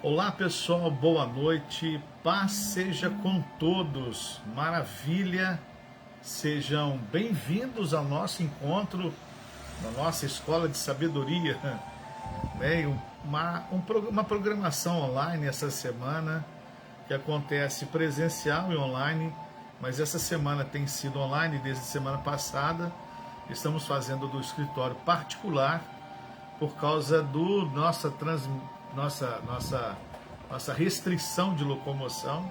Olá pessoal, boa noite, paz seja com todos, maravilha, sejam bem-vindos ao nosso encontro na nossa escola de sabedoria, né? Uma programação online essa semana que acontece presencial e online, mas essa semana tem sido online desde semana passada. Estamos fazendo do escritório particular por causa do nossa restrição de locomoção.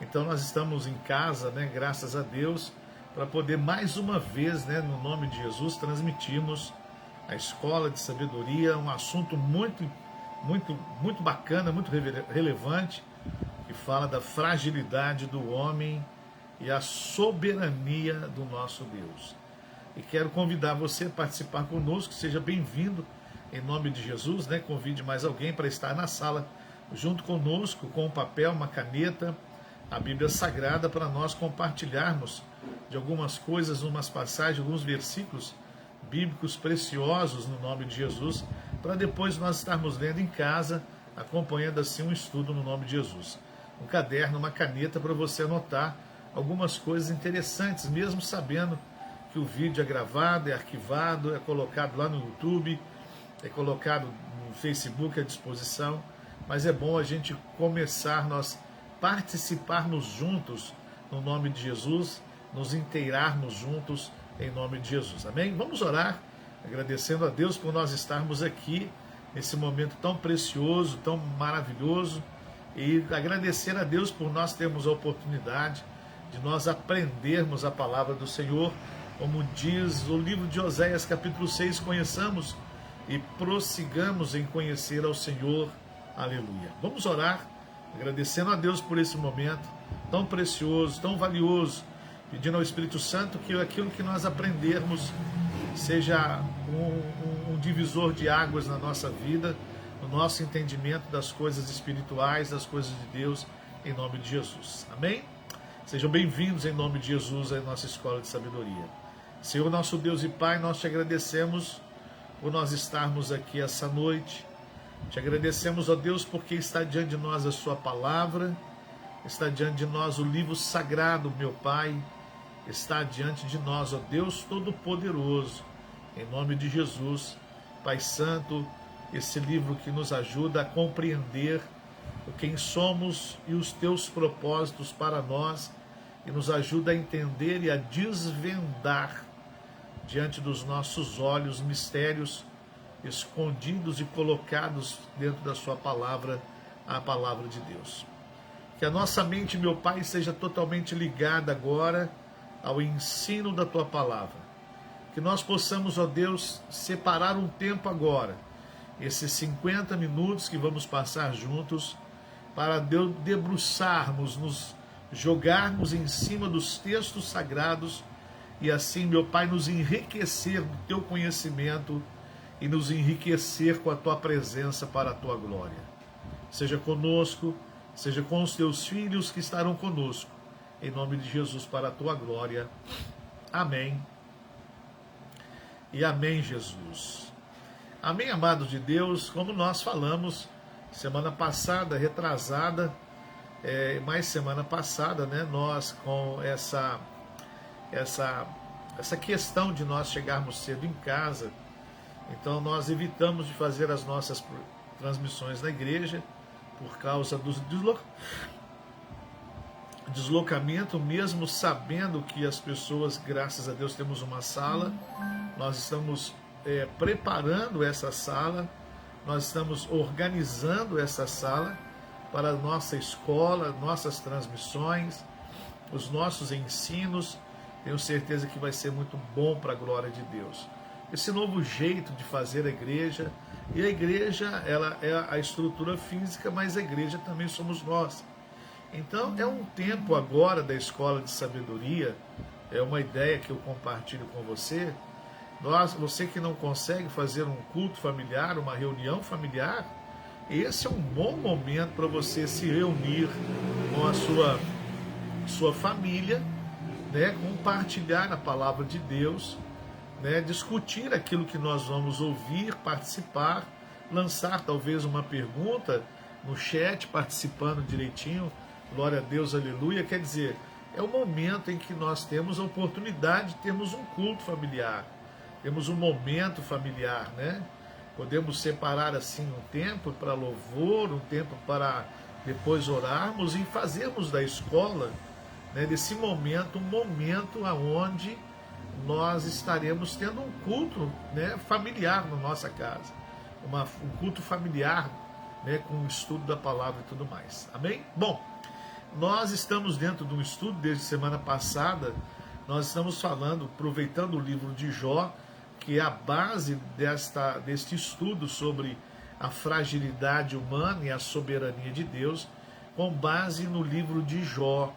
Então nós estamos em casa, né, graças a Deus, para poder mais uma vez, né, no nome de Jesus, transmitirmos a escola de sabedoria, um assunto muito bacana, muito relevante, que fala da fragilidade do homem e a soberania do nosso Deus. E quero convidar você a participar conosco, seja bem-vindo em nome de Jesus, né? Convide mais alguém para estar na sala junto conosco, com um papel, uma caneta, a Bíblia Sagrada, para nós compartilharmos de algumas coisas, umas passagens, alguns versículos bíblicos preciosos no nome de Jesus, para depois nós estarmos lendo em casa, acompanhando assim um estudo no nome de Jesus. Um caderno, uma caneta para você anotar algumas coisas interessantes, mesmo sabendo que o vídeo é gravado, é arquivado, é colocado lá no YouTube, é colocado no Facebook à disposição, mas é bom a gente começar, nós participarmos juntos no nome de Jesus, nos inteirarmos juntos em nome de Jesus, amém? Vamos orar, agradecendo a Deus por nós estarmos aqui nesse momento tão precioso, tão maravilhoso, e agradecer a Deus por nós termos a oportunidade de nós aprendermos a palavra do Senhor, como diz o livro de Oséias, capítulo 6, conheçamos e prossigamos em conhecer ao Senhor, aleluia. Vamos orar, agradecendo a Deus por esse momento tão precioso, tão valioso, pedindo ao Espírito Santo que aquilo que nós aprendermos seja um divisor de águas na nossa vida, no nosso entendimento das coisas espirituais, das coisas de Deus, em nome de Jesus, amém? Sejam bem-vindos em nome de Jesus à nossa escola de sabedoria. Senhor nosso Deus e Pai, nós te agradecemos por nós estarmos aqui essa noite. Te agradecemos, ó Deus, porque está diante de nós a sua palavra, está diante de nós o livro sagrado, meu Pai, está diante de nós, ó Deus Todo-Poderoso, em nome de Jesus, Pai Santo, esse livro que nos ajuda a compreender quem somos e os teus propósitos para nós, e nos ajuda a entender e a desvendar diante dos nossos olhos mistérios escondidos e colocados dentro da sua palavra, a palavra de Deus. Que a nossa mente, meu Pai, seja totalmente ligada agora ao ensino da tua palavra. Que nós possamos, ó Deus, separar um tempo agora, esses 50 minutos que vamos passar juntos, para Deus debruçarmos, nos jogarmos em cima dos textos sagrados e assim, meu Pai, nos enriquecer do teu conhecimento e nos enriquecer com a tua presença para a tua glória. Seja conosco, seja com os teus filhos que estarão conosco, em nome de Jesus, para a tua glória. Amém. E amém, Jesus. Amém, amados de Deus, como nós falamos semana passada, retrasada, mais semana passada, né, nós com essa questão de nós chegarmos cedo em casa, então nós evitamos de fazer as nossas transmissões na igreja, por causa do deslocamento, mesmo sabendo que as pessoas, graças a Deus, temos uma sala, nós estamos preparando essa sala, nós estamos organizando essa sala para a nossa escola, nossas transmissões, os nossos ensinos. Tenho certeza que vai ser muito bom para a glória de Deus. Esse novo jeito de fazer a igreja, e a igreja, ela é a estrutura física, mas a igreja também somos nós. Então é um tempo agora da escola de sabedoria, é uma ideia que eu compartilho com você. Você que não consegue fazer um culto familiar, uma reunião familiar, esse é um bom momento para você se reunir com a sua família, né, compartilhar a palavra de Deus, né, discutir aquilo que nós vamos ouvir, participar, lançar talvez uma pergunta no chat, participando direitinho. Glória a Deus, aleluia. Quer dizer, é o momento em que nós temos a oportunidade de termos um culto familiar, temos um momento familiar, né? Podemos separar assim um tempo para louvor, um tempo para depois orarmos e fazermos da escola, né, desse momento, um momento onde nós estaremos tendo um culto, né, familiar na nossa casa, um culto familiar, né, com o estudo da palavra e tudo mais. Amém? Bom, nós estamos dentro de um estudo desde semana passada. Nós estamos falando, aproveitando o livro de Jó, que é a base deste estudo sobre a fragilidade humana e a soberania de Deus, com base no livro de Jó.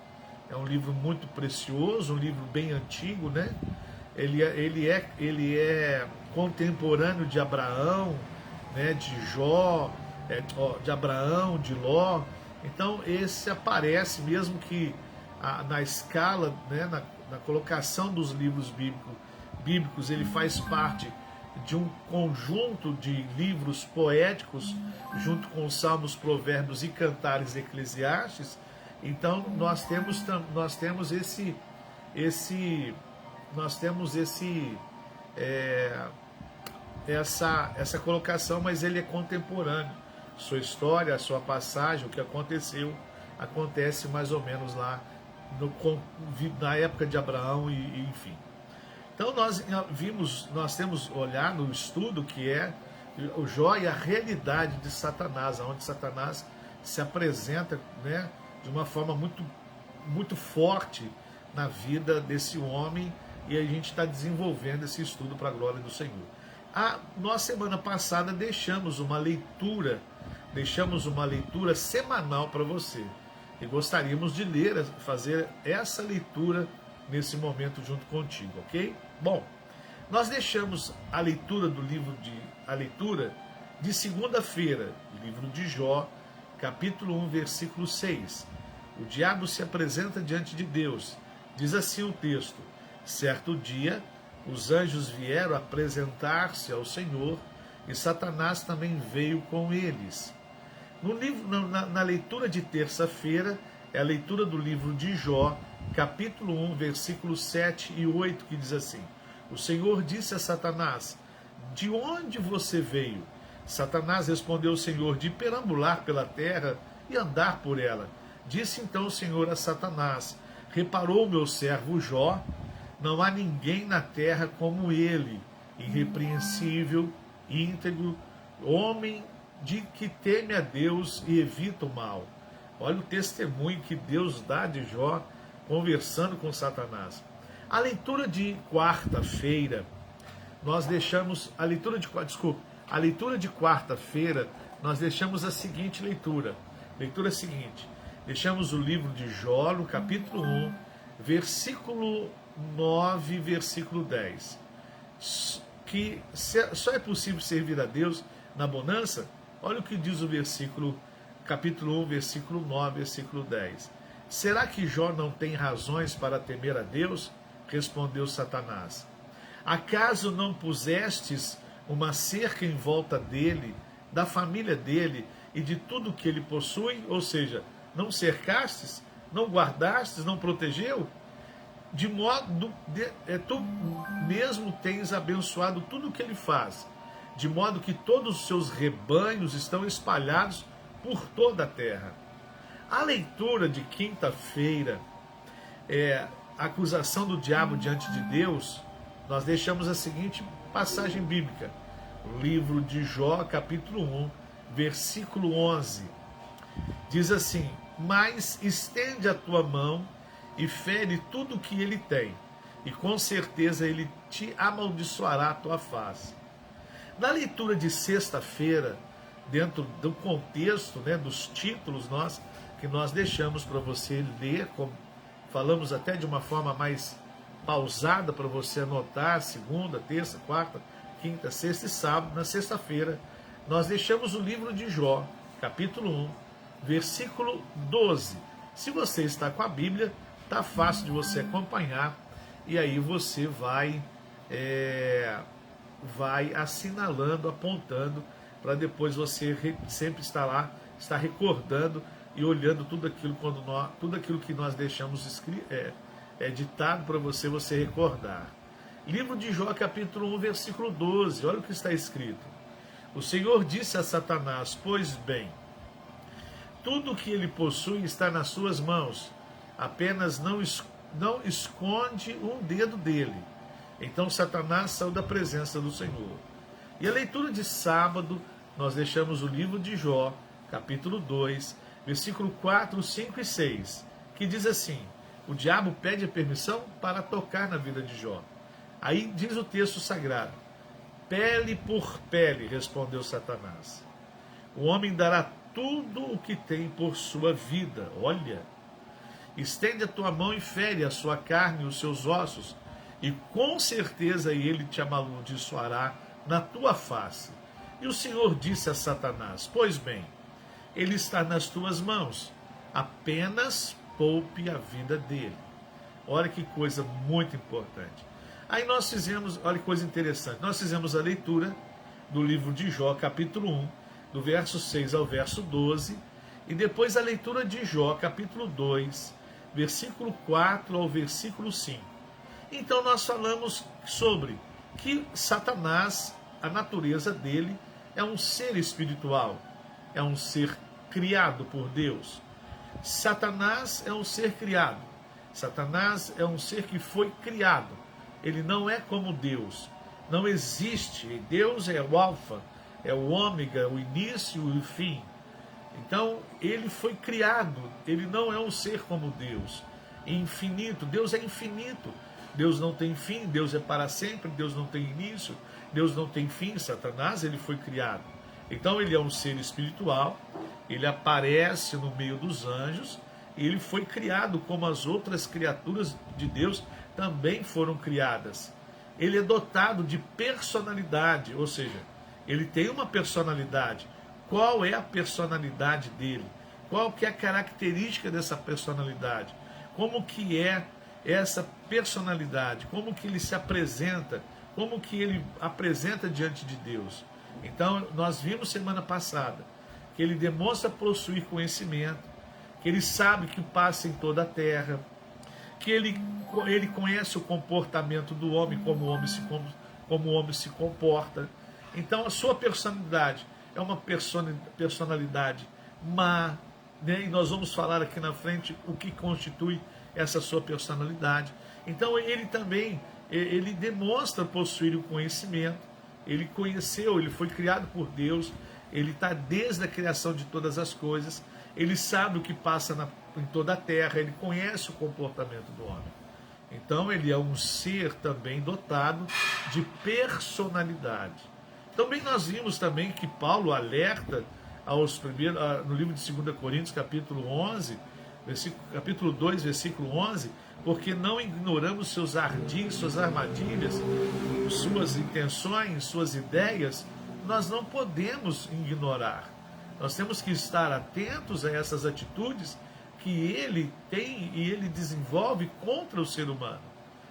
É um livro muito precioso, um livro bem antigo, né? Ele é contemporâneo de Abraão, né? De Jó, de Abraão, de Ló. Então esse aparece, mesmo que na escala, né? Na colocação dos livros bíblicos, ele faz parte de um conjunto de livros poéticos, junto com os Salmos, Provérbios e Cantares Eclesiastes. Então nós temos essa colocação, mas ele é contemporâneo. Sua história, a sua passagem, o que aconteceu, acontece mais ou menos lá na época de Abraão e enfim. Então nós temos olhado no estudo que é o Jó e a realidade de Satanás, onde Satanás se apresenta, né, de uma forma muito, muito forte na vida desse homem, e a gente está desenvolvendo esse estudo para a glória do Senhor. Nós semana passada deixamos uma leitura semanal para você, e gostaríamos de fazer essa leitura nesse momento junto contigo, ok? Bom, nós deixamos a leitura de segunda-feira, livro de Jó, capítulo 1, versículo 6. O diabo se apresenta diante de Deus. Diz assim o texto: certo dia, os anjos vieram apresentar-se ao Senhor, e Satanás também veio com eles. Na leitura de terça-feira, é a leitura do livro de Jó, capítulo 1, versículos 7 e 8, que diz assim: o Senhor disse a Satanás: de onde você veio? Satanás respondeu ao Senhor: de perambular pela terra e andar por ela. Disse então o Senhor a Satanás: reparou meu servo Jó? Não há ninguém na terra como ele, irrepreensível, íntegro, homem de que teme a Deus e evita o mal. Olha o testemunho que Deus dá de Jó conversando com Satanás. A leitura de quarta-feira, nós deixamos a leitura de quarta-feira, nós deixamos a seguinte leitura. Leitura seguinte: deixamos o livro de Jó, no capítulo 1, versículo 9, versículo 10. Que só é possível servir a Deus na bonança? Olha o que diz o capítulo 1, versículo 9, versículo 10. Será que Jó não tem razões para temer a Deus? Respondeu Satanás. Acaso não pusestes uma cerca em volta dele, da família dele e de tudo que ele possui? Ou seja, não cercastes, não guardastes, não protegeu? De modo tu mesmo tens abençoado tudo o que ele faz, de modo que todos os seus rebanhos estão espalhados por toda a terra. A leitura de quinta-feira, a acusação do diabo diante de Deus, nós deixamos a seguinte passagem bíblica: o livro de Jó, capítulo 1, versículo 11. Diz assim: mas estende a tua mão e fere tudo o que ele tem, e com certeza ele te amaldiçoará a tua face. Na leitura de sexta-feira, dentro do contexto, né, dos títulos que nós deixamos para você ler, falamos até de uma forma mais pausada para você anotar, segunda, terça, quarta, quinta, sexta e sábado. Na sexta-feira, nós deixamos o livro de Jó, capítulo 1, versículo 12. Se você está com a Bíblia, está fácil de você acompanhar, e aí você vai assinalando, apontando, para depois você sempre estar lá está recordando e olhando tudo aquilo, tudo aquilo que nós deixamos ditado para você recordar. Livro de Jó, capítulo 1, versículo 12, olha o que está escrito. O Senhor disse a Satanás: pois bem, tudo o que ele possui está nas suas mãos, apenas não esconde um dedo dele. Então Satanás saiu da presença do Senhor. E a leitura de sábado, nós deixamos o livro de Jó, capítulo 2, versículo 4, 5 e 6, que diz assim: o diabo pede a permissão para tocar na vida de Jó. Aí diz o texto sagrado: pele por pele, respondeu Satanás. O homem dará tudo o que tem por sua vida. Olha, estende a tua mão e fere a sua carne e os seus ossos, e com certeza ele te amaldiçoará na tua face. E o Senhor disse a Satanás: pois bem, ele está nas tuas mãos, apenas poupe a vida dele. Olha que coisa muito importante. Aí nós fizemos, olha que coisa interessante, nós fizemos a leitura do livro de Jó, capítulo 1, do verso 6 ao verso 12, e depois a leitura de Jó, capítulo 2, versículo 4 ao versículo 5. Então nós falamos sobre que Satanás, a natureza dele, é um ser espiritual, é um ser criado por Deus. Satanás é um ser criado. Satanás é um ser que foi criado. Ele não é como Deus. Não existe. Deus é o alfa, é o ômega, o início e o fim. Então, ele foi criado. Ele não é um ser como Deus. Infinito. Deus é infinito. Deus não tem fim. Deus é para sempre. Deus não tem início. Deus não tem fim. Satanás, ele foi criado. Então, ele é um ser espiritual. Ele aparece no meio dos anjos. E ele foi criado como as outras criaturas de Deus também foram criadas. Ele é dotado de personalidade, ou seja, ele tem uma personalidade. Qual é a personalidade dele? Qual que é a característica dessa personalidade? Como que é essa personalidade? Como que ele se apresenta? Como que ele apresenta diante de Deus? Então, nós vimos semana passada que ele demonstra possuir conhecimento, que ele sabe que passa em toda a terra, que ele conhece o comportamento do homem, como o homem se comporta. Então a sua personalidade é uma personalidade má, né? E nós vamos falar aqui na frente o que constitui essa sua personalidade. Então ele também, ele demonstra possuir o conhecimento, ele conheceu, ele foi criado por Deus, ele está desde a criação de todas as coisas, ele sabe o que passa em toda a terra, ele conhece o comportamento do homem. Então ele é um ser também dotado de personalidade. Também nós vimos também que Paulo alerta no livro de 2 Coríntios, capítulo 11, capítulo 2, versículo 11, porque não ignoramos seus ardis, suas armadilhas, suas intenções, suas ideias, nós não podemos ignorar. Nós temos que estar atentos a essas atitudes que ele tem e ele desenvolve contra o ser humano.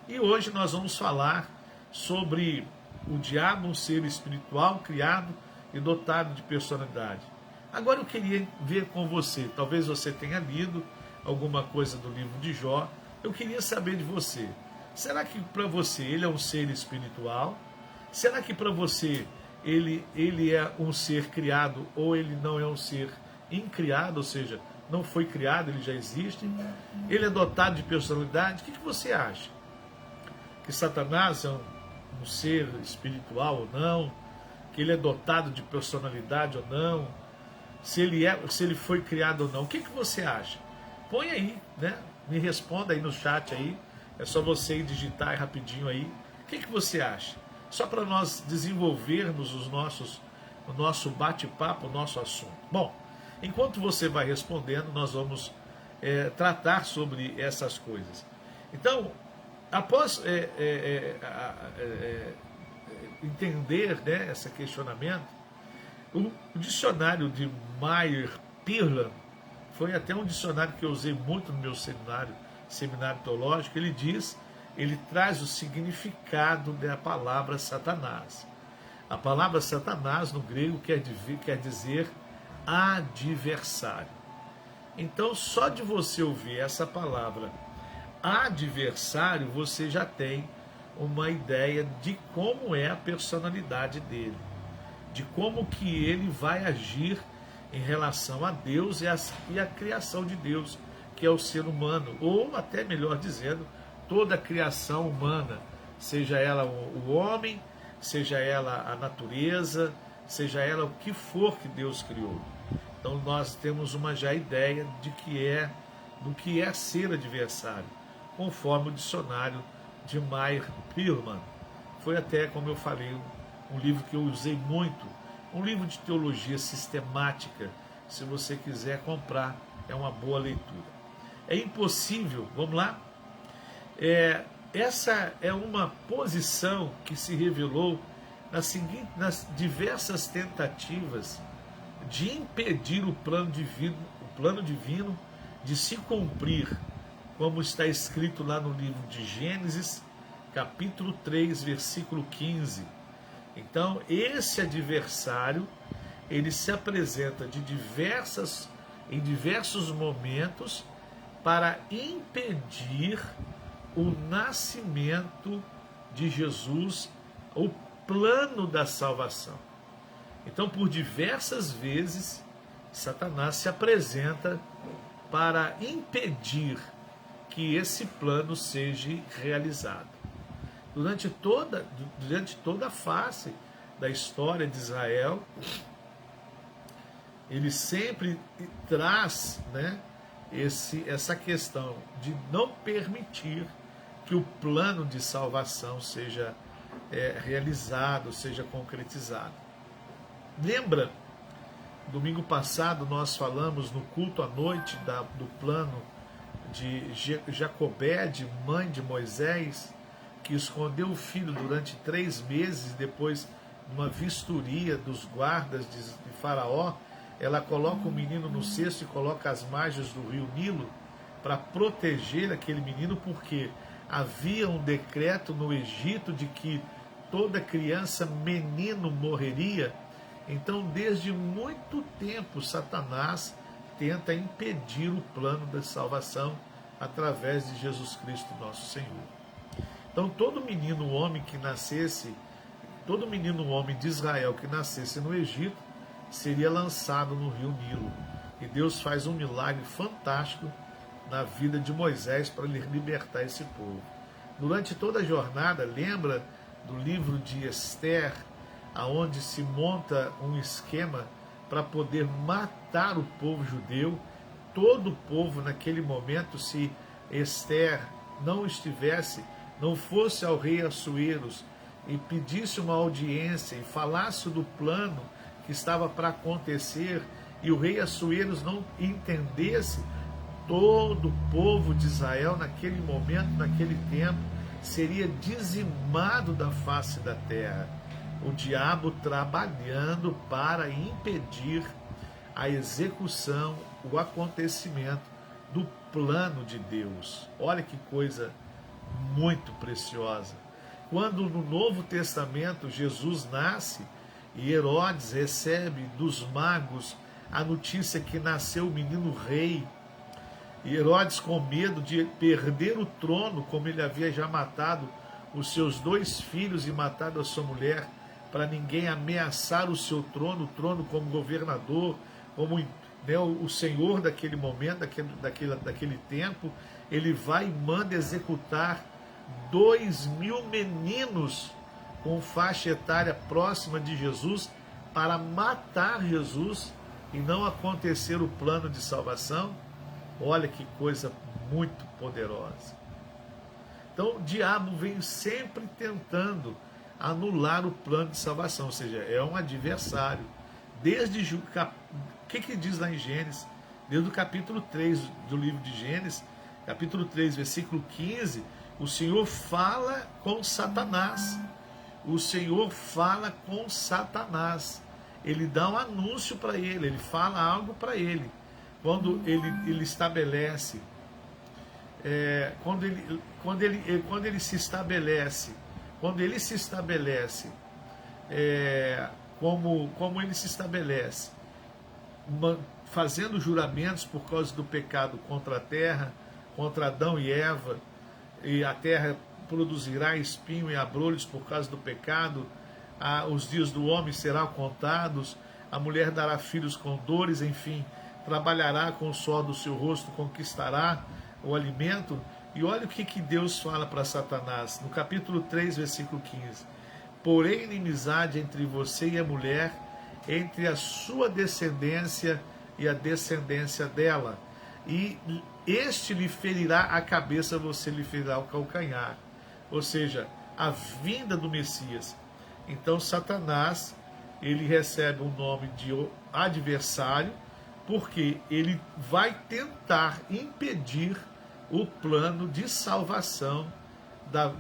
E hoje nós vamos falar sobre o diabo, um ser espiritual criado e dotado de personalidade. Agora eu queria ver com você, talvez você tenha lido alguma coisa do livro de Jó, eu queria saber de você. Será que para você ele é um ser espiritual? Será que para você ele é um ser criado ou ele não é um ser incriado, ou seja, não foi criado, ele já existe? Ele é dotado de personalidade? O que você acha? Que Satanás é um ser espiritual ou não? Que ele é dotado de personalidade ou não? Se ele foi criado ou não? O que você acha? Põe aí, né? Me responda aí no chat aí. É só você ir digitar aí rapidinho aí. O que você acha? Só para nós desenvolvermos o nosso bate-papo, o nosso assunto. Bom, enquanto você vai respondendo, nós vamos tratar sobre essas coisas. Então, após entender, né, esse questionamento, o dicionário de Meyer-Pirlan foi até um dicionário que eu usei muito no meu seminário teológico. Ele traz o significado da palavra Satanás. A palavra Satanás no grego quer dizer adversário. Então, só de você ouvir essa palavra adversário, você já tem uma ideia de como é a personalidade dele, de como que ele vai agir em relação a Deus e a criação de Deus, que é o ser humano, ou até melhor dizendo, toda a criação humana, seja ela o homem, seja ela a natureza, seja ela o que for que Deus criou. Então nós temos uma já ideia do que é ser adversário, conforme o dicionário de Meyer Pearlman. Foi até, como eu falei, um livro que eu usei muito, um livro de teologia sistemática. Se você quiser comprar, é uma boa leitura. É impossível, vamos lá? Essa é uma posição que se revelou nas diversas tentativas de impedir o plano divino de se cumprir, como está escrito lá no livro de Gênesis, capítulo 3, versículo 15. Então, esse adversário, ele se apresenta em diversos momentos para impedir o nascimento de Jesus, o plano da salvação. Então, por diversas vezes, Satanás se apresenta para impedir que esse plano seja realizado. Durante toda a face da história de Israel, ele sempre traz, essa questão de não permitir que o plano de salvação seja realizado, seja concretizado. Lembra, domingo passado nós falamos no culto à noite do plano de Jacobede, mãe de Moisés, que escondeu o filho durante 3 meses, depois, numa vistoria dos guardas de Faraó, ela coloca o menino no cesto e coloca as margens do rio Nilo para proteger aquele menino, porque havia um decreto no Egito de que toda criança, menino, morreria. Então, desde muito tempo, Satanás tenta impedir o plano da salvação através de Jesus Cristo, nosso Senhor. Então, todo menino homem de Israel que nascesse no Egito, seria lançado no rio Nilo. E Deus faz um milagre fantástico na vida de Moisés para libertar esse povo. Durante toda a jornada, lembra do livro de Esther, aonde se monta um esquema para poder matar o povo judeu. Todo o povo naquele momento, se Esther não fosse ao rei Assuerus e pedisse uma audiência e falasse do plano que estava para acontecer, e o rei Assuerus não entendesse, todo o povo de Israel naquele momento, naquele tempo, seria dizimado da face da terra. O diabo trabalhando para impedir a execução, o acontecimento do plano de Deus. Olha que coisa muito preciosa. Quando no Novo Testamento Jesus nasce e Herodes recebe dos magos a notícia que nasceu o menino rei, e Herodes, com medo de perder o trono, como ele havia já matado os seus 2 filhos e matado a sua mulher, para ninguém ameaçar o seu trono, o trono como governador, como o senhor daquele momento, daquele tempo, ele vai e manda executar 2.000 meninos com faixa etária próxima de Jesus, para matar Jesus e não acontecer o plano de salvação. Olha que coisa muito poderosa. Então o diabo vem sempre tentando anular o plano de salvação, ou seja, é um adversário. O que diz lá em Gênesis? Desde o capítulo 3 do livro de Gênesis, capítulo 3, versículo 15, o Senhor fala com Satanás. O Senhor fala com Satanás. Ele dá um anúncio para ele, ele fala algo para ele. Quando ele estabelece, quando ele se estabelece, como ele se estabelece fazendo juramentos por causa do pecado contra a terra, contra Adão e Eva, e a terra produzirá espinho e abrolhos por causa do pecado, os dias do homem serão contados, a mulher dará filhos com dores, enfim, trabalhará com o suor do seu rosto, conquistará o alimento. E olha o que Deus fala para Satanás, no capítulo 3, versículo 15. Porém, inimizade entre você e a mulher, entre a sua descendência e a descendência dela. E este lhe ferirá a cabeça, você lhe ferirá o calcanhar. Ou seja, a vinda do Messias. Então, Satanás, ele recebe o nome de adversário, porque ele vai tentar impedir o plano de salvação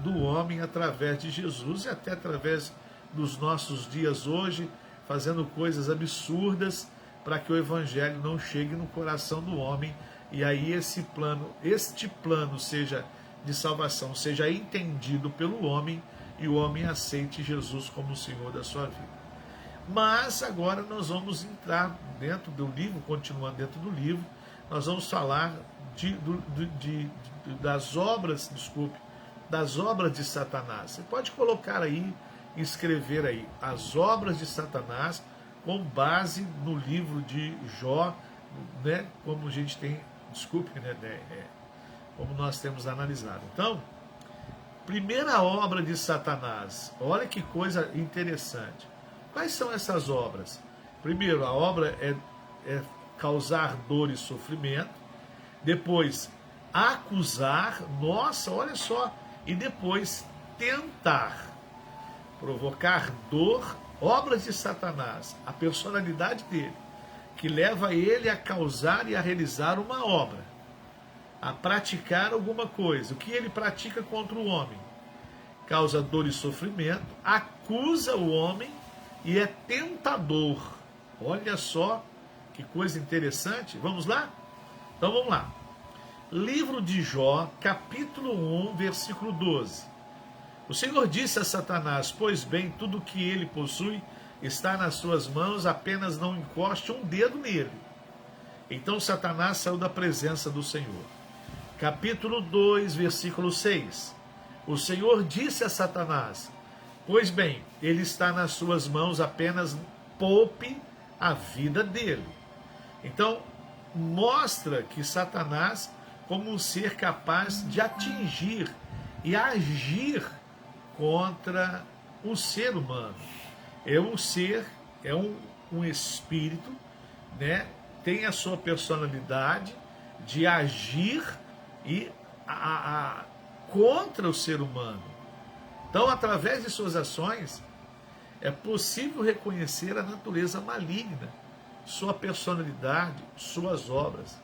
do homem através de Jesus e até através dos nossos dias hoje, fazendo coisas absurdas para que o evangelho não chegue no coração do homem e aí este plano seja de salvação, seja entendido pelo homem e o homem aceite Jesus como o Senhor da sua vida. Mas agora nós vamos entrar dentro do livro, continuando dentro do livro, nós vamos falar das obras de Satanás. Você pode colocar aí, escrever aí, as obras de Satanás com base no livro de Jó, né, como a gente tem, como nós temos analisado. Então, primeira obra de Satanás, olha que coisa interessante. Quais são essas obras? Primeiro, a obra é causar dor e sofrimento. Depois, acusar, nossa, olha só. E depois, tentar, provocar dor, obras de Satanás, a personalidade dele, que leva ele a causar e a realizar uma obra, a praticar alguma coisa. O que ele pratica contra o homem? Causa dor e sofrimento, acusa o homem e é tentador. Olha só que coisa interessante. Vamos lá? Então vamos lá. Livro de Jó, capítulo 1, versículo 12. O Senhor disse a Satanás: pois bem, tudo o que ele possui está nas suas mãos, apenas não encoste um dedo nele. Então Satanás saiu da presença do Senhor. Capítulo 2, versículo 6. O Senhor disse a Satanás: pois bem, ele está nas suas mãos, apenas poupe a vida dele. Então, mostra que Satanás, como um ser capaz de atingir e agir contra o ser humano. É um ser, é um espírito, né? Tem a sua personalidade de agir e contra o ser humano. Então, através de suas ações, é possível reconhecer a natureza maligna, sua personalidade, suas obras.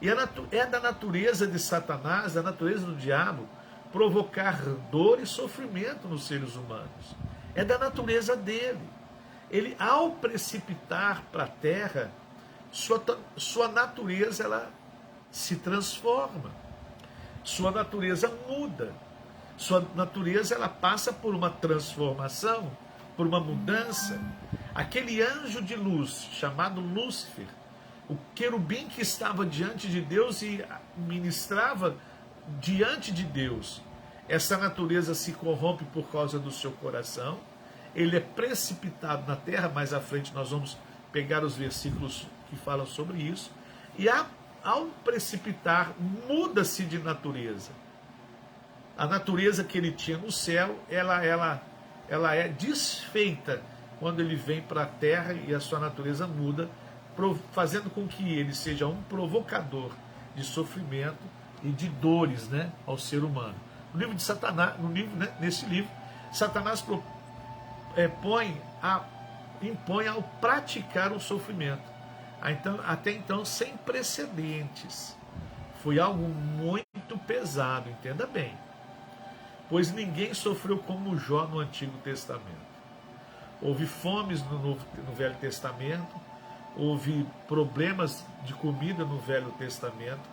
E é da natureza de Satanás, da natureza do diabo, provocar dor e sofrimento nos seres humanos. É da natureza dele. Ele, ao precipitar para a terra, sua natureza ela se transforma. Sua natureza muda. Sua natureza ela passa por uma transformação, por uma mudança. Aquele anjo de luz, chamado Lúcifer, o querubim que estava diante de Deus e ministrava diante de Deus, essa natureza se corrompe por causa do seu coração, ele é precipitado na terra. Mais à frente nós vamos pegar os versículos que falam sobre isso, e ao precipitar, muda-se de natureza. A natureza que ele tinha no céu, ela é desfeita quando ele vem para a terra, e a sua natureza muda, fazendo com que ele seja um provocador de sofrimento e de dores, né, ao ser humano. No livro de Satanás, nesse livro, Satanás impõe ao praticar o sofrimento. Até então, sem precedentes. Foi algo muito pesado, entenda bem. Pois ninguém sofreu como Jó no Antigo Testamento. Houve fomes no Velho Testamento, houve problemas de comida no Velho Testamento,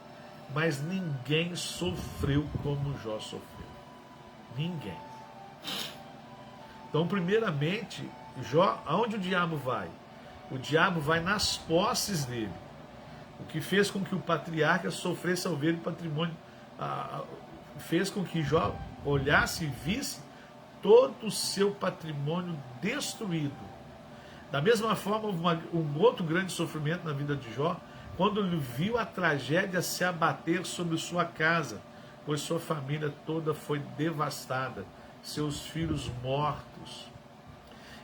mas ninguém sofreu como Jó sofreu. Ninguém. Então, primeiramente, Jó, aonde o diabo vai? O diabo vai nas posses dele. O que fez com que o patriarca sofresse ao ver o patrimônio, fez com que Jó olhasse e visse todo o seu patrimônio destruído. Da mesma forma, um outro grande sofrimento na vida de Jó, quando ele viu a tragédia se abater sobre sua casa, pois sua família toda foi devastada, seus filhos mortos.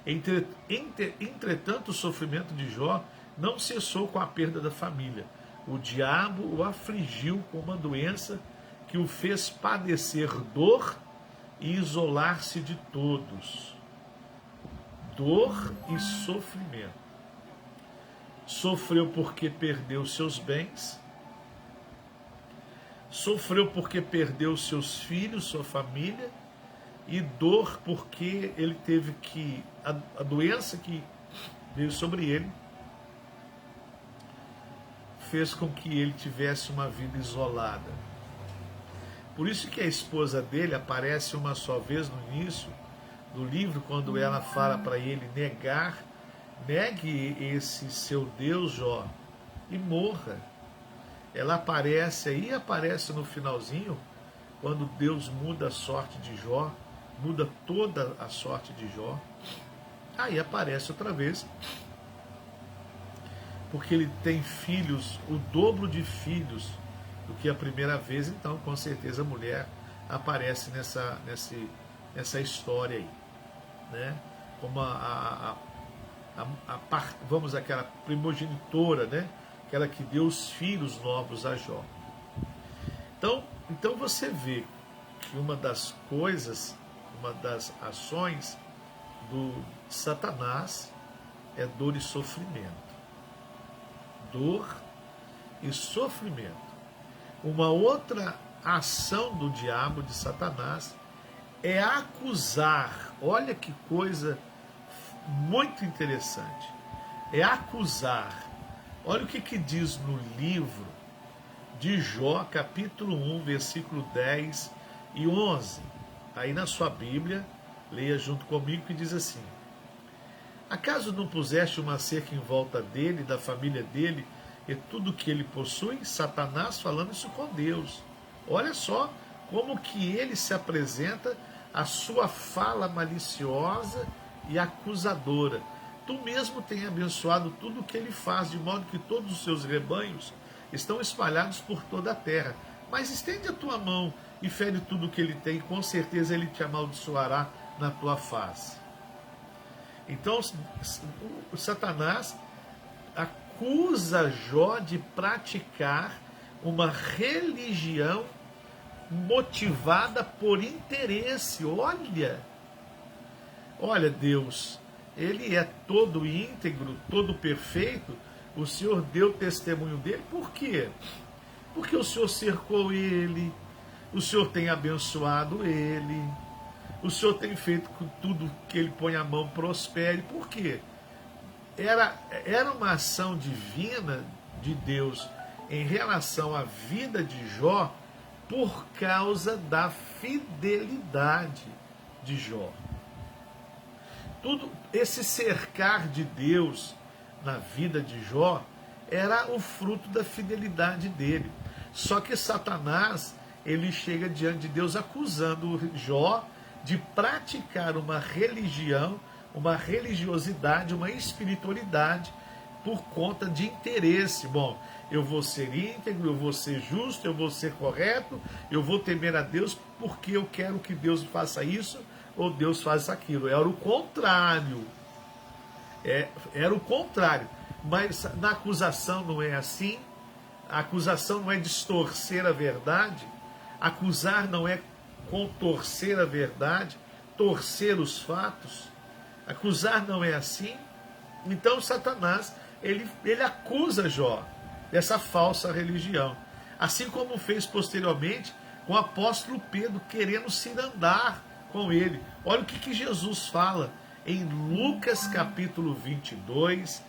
Entretanto, o sofrimento de Jó não cessou com a perda da família. O diabo o afligiu com uma doença que o fez padecer dor e isolar-se de todos. Dor e sofrimento. Sofreu porque perdeu seus bens, sofreu porque perdeu seus filhos, sua família, e dor porque ele teve que, a doença que veio sobre ele, fez com que ele tivesse uma vida isolada. Por isso que a esposa dele aparece uma só vez no início do livro, quando ela fala para ele negue esse seu Deus, Jó, e morra. Ela aparece aí, aparece no finalzinho, quando Deus muda a sorte de Jó, muda toda a sorte de Jó. Aí aparece outra vez, porque ele tem filhos, o dobro de filhos do que a primeira vez, então com certeza a mulher aparece nessa história aí, né? Como vamos, aquela primogenitora, né? Aquela que deu os filhos novos a Jó. Então você vê que uma das coisas, uma das ações do Satanás é dor e sofrimento. Dor e sofrimento. Uma outra ação do diabo, de Satanás, é acusar. Olha que coisa muito interessante. É acusar. Olha o que diz no livro de Jó, capítulo 1, versículo 10 e 11. Aí na sua Bíblia, leia junto comigo, que diz assim: acaso não puseste uma cerca em volta dele, da família dele, e tudo que ele possui? Satanás falando isso com Deus. Olha só como que ele se apresenta, a sua fala maliciosa e acusadora. Tu mesmo tem abençoado tudo o que ele faz, de modo que todos os seus rebanhos estão espalhados por toda a terra. Mas estende a tua mão e fere tudo o que ele tem, com certeza ele te amaldiçoará na tua face. Então, o Satanás acusa Jó de praticar uma religião motivada por interesse. Olha, Deus, ele é todo íntegro, todo perfeito. O Senhor deu testemunho dele. Por quê? Porque o Senhor cercou ele, o Senhor tem abençoado ele, o Senhor tem feito com tudo que ele põe a mão prospere. Por quê? Era uma ação divina de Deus em relação à vida de Jó, por causa da fidelidade de Jó. Tudo esse cercar de Deus na vida de Jó era o fruto da fidelidade dele. Só que Satanás, ele chega diante de Deus acusando Jó de praticar uma religião, uma religiosidade, uma espiritualidade por conta de interesse. Bom, eu vou ser íntegro, eu vou ser justo, eu vou ser correto, eu vou temer a Deus porque eu quero que Deus faça isso ou Deus faça aquilo. Era o contrário. Era o contrário. Mas na acusação não é assim. A acusação não é distorcer a verdade. Acusar não é contorcer a verdade, torcer os fatos. Acusar não é assim. Então Satanás, ele acusa Jó dessa falsa religião. Assim como fez posteriormente com o apóstolo Pedro, querendo cirandar com ele. Olha o que Jesus fala em Lucas capítulo 22,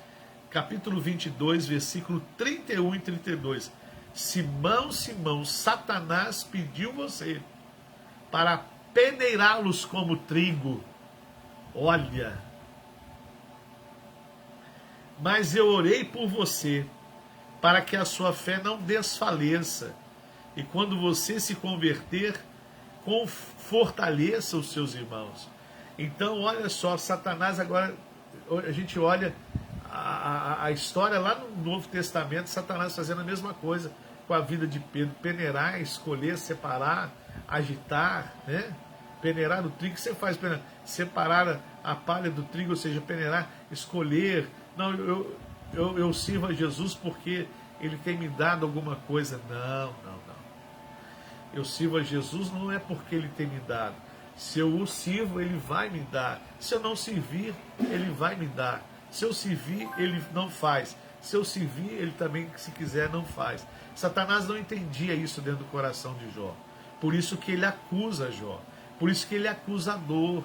versículo 31 e 32. Simão, Simão, Satanás pediu você para peneirá-los como trigo. Olha, mas eu orei por você, para que a sua fé não desfaleça. E quando você se converter, fortaleça os seus irmãos. Então, olha só, Satanás agora, a gente olha a história lá no Novo Testamento, Satanás fazendo a mesma coisa com a vida de Pedro, peneirar, escolher, separar, agitar, né? Peneirar o trigo, o que você faz? Separar a palha do trigo, ou seja, peneirar, escolher. Não, eu sirvo a Jesus porque Ele tem me dado alguma coisa. Não. Eu sirvo a Jesus não é porque Ele tem me dado. Se eu o sirvo, Ele vai me dar. Se eu não servir, Ele vai me dar. Se eu servir, Ele não faz. Se eu servir, Ele também, se quiser, não faz. Satanás não entendia isso dentro do coração de Jó. Por isso que ele acusa Jó. Por isso que ele é acusador.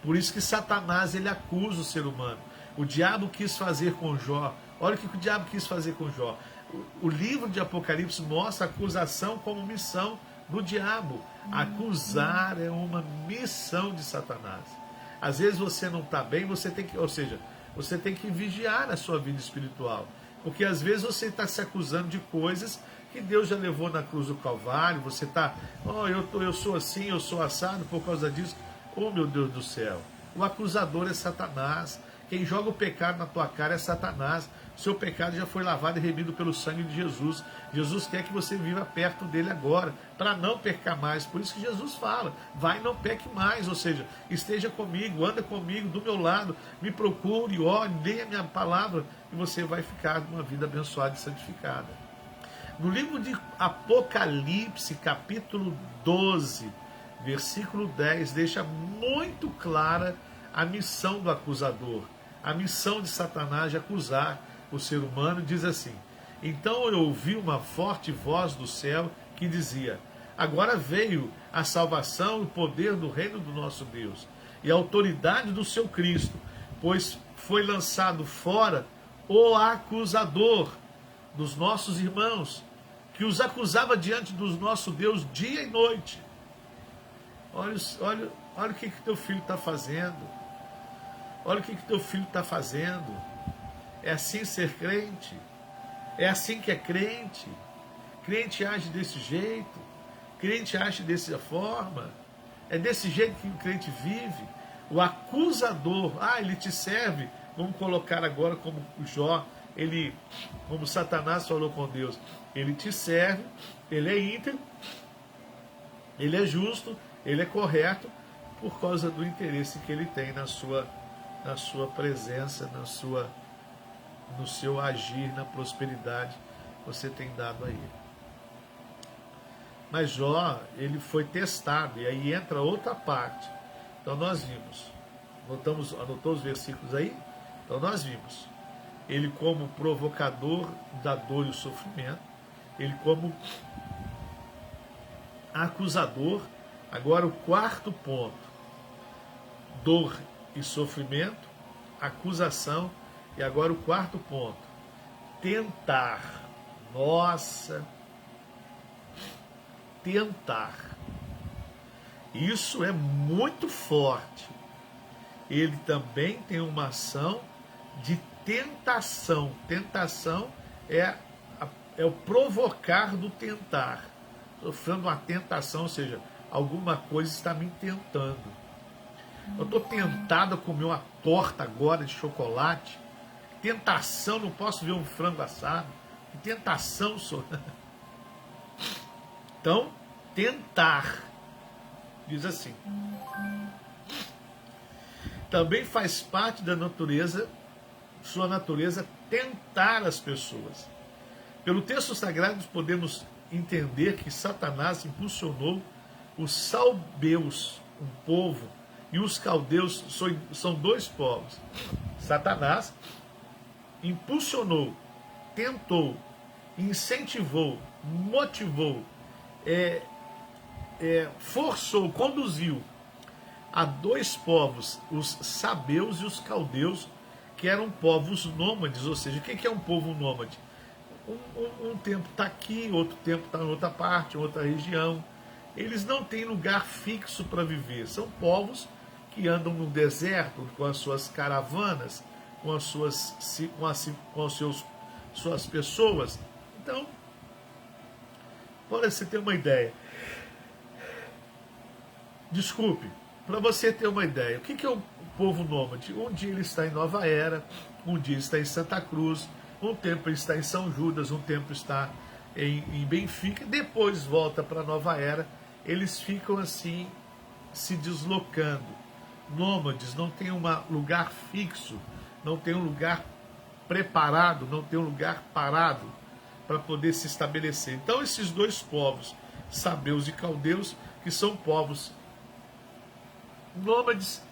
Por isso que Satanás, ele acusa o ser humano. O diabo quis fazer com Jó. Olha o que o diabo quis fazer com Jó. O livro de Apocalipse mostra a acusação como missão do diabo. Acusar é uma missão de Satanás. Às vezes você não está bem, você tem que, ou seja, você tem que vigiar a sua vida espiritual. Porque às vezes você está se acusando de coisas que Deus já levou na cruz do Calvário. Você está, eu sou assim, eu sou assado por causa disso. Oh, meu Deus do céu. O acusador é Satanás. Quem joga o pecado na tua cara é Satanás. Seu pecado já foi lavado e remido pelo sangue de Jesus. Jesus quer que você viva perto dele agora, para não pecar mais. Por isso que Jesus fala, vai e não peque mais. Ou seja, esteja comigo, anda comigo, do meu lado, me procure, ore, leia a minha palavra, e você vai ficar numa vida abençoada e santificada. No livro de Apocalipse, capítulo 12, versículo 10, deixa muito clara a missão do acusador, a missão de Satanás de acusar o ser humano. Diz assim: então eu ouvi uma forte voz do céu que dizia: agora veio a salvação e o poder do reino do nosso Deus e a autoridade do seu Cristo, pois foi lançado fora o acusador dos nossos irmãos, que os acusava diante do nosso Deus dia e noite. Olha o que teu filho está fazendo. Olha o que teu filho está fazendo. É assim ser crente? É assim que é crente? Crente age desse jeito? Crente age dessa forma? É desse jeito que o crente vive? O acusador, ele te serve. Vamos colocar agora como Jó, como Satanás falou com Deus. Ele te serve, ele é íntegro, ele é justo, ele é correto, por causa do interesse que ele tem na sua presença, no seu agir, na prosperidade que você tem dado a ele. Mas Jó, ele foi testado, e aí entra outra parte. Então nós vimos, anotou os versículos aí? Então nós vimos ele como provocador da dor e o sofrimento, ele como acusador. Agora o quarto ponto: dor e sofrimento, acusação. E agora o quarto ponto: tentar. Nossa, tentar. Isso é muito forte. Ele também tem uma ação de tentação. Tentação é o provocar do tentar. Sofrendo uma tentação, ou seja, alguma coisa está me tentando. Eu estou tentado a comer uma torta agora de chocolate. Tentação, não posso ver um frango assado. Que tentação, sou. Então, tentar. Diz assim: também faz parte da natureza, sua natureza, tentar as pessoas. Pelo texto sagrado, podemos entender que Satanás impulsionou os salbeus, um povo, e os caldeus são dois povos. Satanás impulsionou, tentou, incentivou, motivou, forçou, conduziu a dois povos, os sabeus e os caldeus, que eram povos nômades. Ou seja, o que é um povo nômade? Um tempo está aqui, outro tempo está em outra parte, em outra região. Eles não têm lugar fixo para viver. São povos que andam no deserto com as suas caravanas, com as suas, com os suas pessoas. Então, para você ter uma ideia, desculpe, para você ter uma ideia, o que é o povo nômade? Um dia ele está em Nova Era, um dia está em Santa Cruz, um tempo ele está em São Judas, um tempo está em Benfica, depois volta para Nova Era. Eles ficam assim, se deslocando. Nômades, não tem um lugar fixo, não tem um lugar preparado, não tem um lugar parado para poder se estabelecer. Então esses dois povos, sabeus e caldeus, que são povos nômades,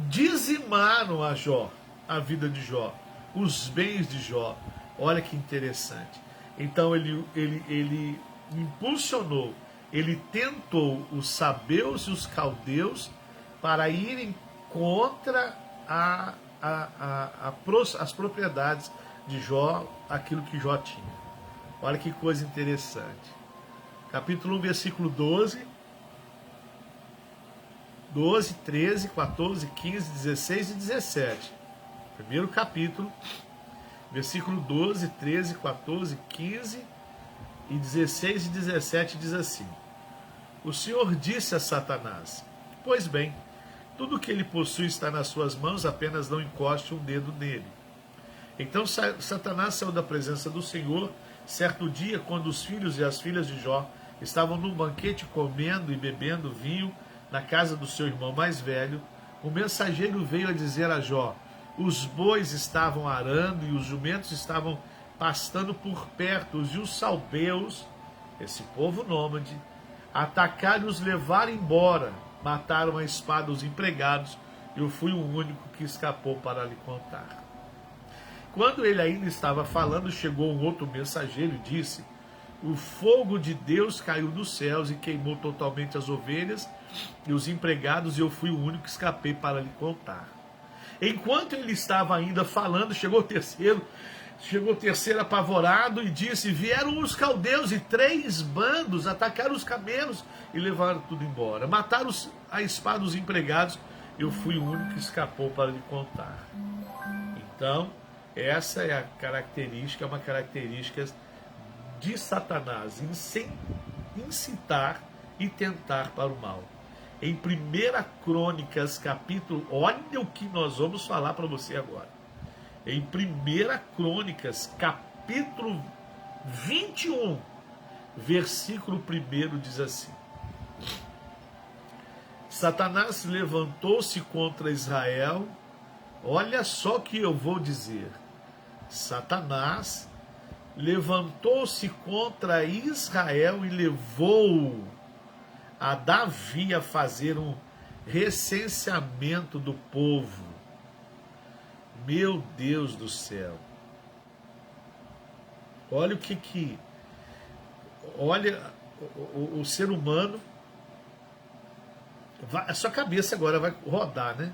dizimaram a Jó, a vida de Jó, os bens de Jó. Olha que interessante. Então ele impulsionou, ele tentou os sabeus e os caldeus para irem contra as propriedades de Jó, aquilo que Jó tinha. Olha que coisa interessante. Capítulo 1, versículo 12, 13, 14, 15, 16 e 17. Primeiro capítulo, versículo 12, 13, 14, 15 e 16 e 17 diz assim: O Senhor disse a Satanás: Pois bem, tudo que ele possui está nas suas mãos, apenas não encoste um dedo nele. Então Satanás saiu da presença do Senhor certo dia, quando os filhos e as filhas de Jó estavam num banquete comendo e bebendo vinho na casa do seu irmão mais velho. O mensageiro veio a dizer a Jó: os bois estavam arando e os jumentos estavam pastando por perto, e os salbeus, esse povo nômade, atacaram e os levaram embora. Mataram a espada os empregados, e eu fui o único que escapou para lhe contar. Quando ele ainda estava falando, chegou um outro mensageiro e disse: o fogo de Deus caiu dos céus e queimou totalmente as ovelhas e os empregados, e eu fui o único que escapei para lhe contar. Enquanto ele estava ainda falando, chegou o terceiro apavorado e disse: vieram os caldeus e 3 bandos, atacaram os camelos e levaram tudo embora. Mataram a espada os empregados, eu fui o único que escapou para lhe contar. Então, essa é uma característica de Satanás, incitar e tentar para o mal. Em 1 Crônicas, capítulo, olha o que nós vamos falar para você agora. Em 1 Crônicas, capítulo 21, versículo 1 diz assim: Satanás levantou-se contra Israel. Olha só o que eu vou dizer. Satanás levantou-se contra Israel e levou a Davi a fazer um recenseamento do povo. Meu Deus do céu. Olha olha o ser humano, a sua cabeça agora vai rodar, né?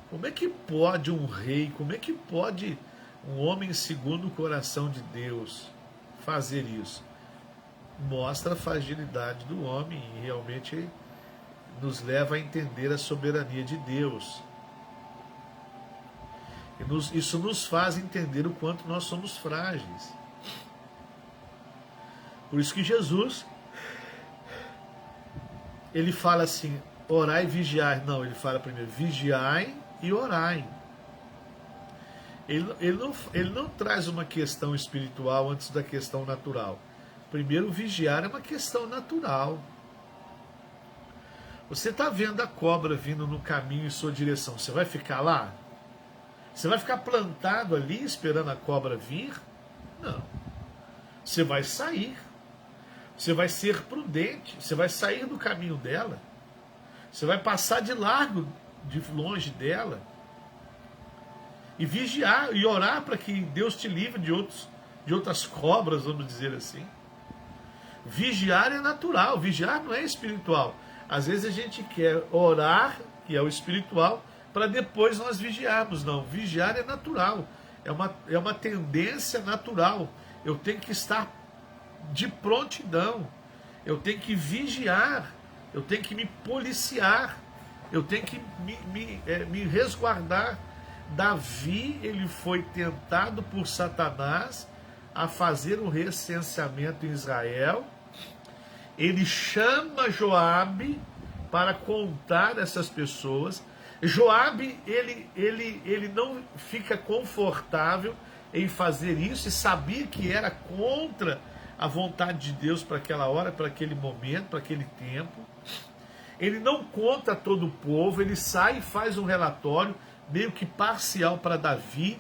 Como é que pode um rei, como é que pode um homem segundo o coração de Deus fazer isso? Mostra a fragilidade do homem e realmente nos leva a entender a soberania de Deus. Isso nos faz entender o quanto nós somos frágeis. Por isso que Jesus, ele fala assim: orai e vigiai. Não, ele fala primeiro: vigiai e orai. Ele não traz uma questão espiritual antes da questão natural. Primeiro, vigiar é uma questão natural. Você está vendo a cobra vindo no caminho em sua direção, você vai ficar lá? Você vai ficar plantado ali esperando a cobra vir? Não. Você vai sair. Você vai ser prudente. Você vai sair do caminho dela. Você vai passar de largo, de longe dela. E vigiar e orar para que Deus te livre de outras cobras, vamos dizer assim. Vigiar é natural, vigiar não é espiritual. Às vezes a gente quer orar, que é o espiritual, para depois nós vigiarmos. Não, vigiar é natural, é uma tendência natural. Eu tenho que estar de prontidão, eu tenho que vigiar, eu tenho que me policiar, eu tenho que me resguardar Davi, ele foi tentado por Satanás a fazer um recenseamento em Israel. Ele chama Joabe para contar essas pessoas. Joabe, ele não fica confortável em fazer isso e sabia que era contra a vontade de Deus para aquela hora, para aquele momento, para aquele tempo. Ele não conta a todo o povo, ele sai e faz um relatório meio que parcial para Davi.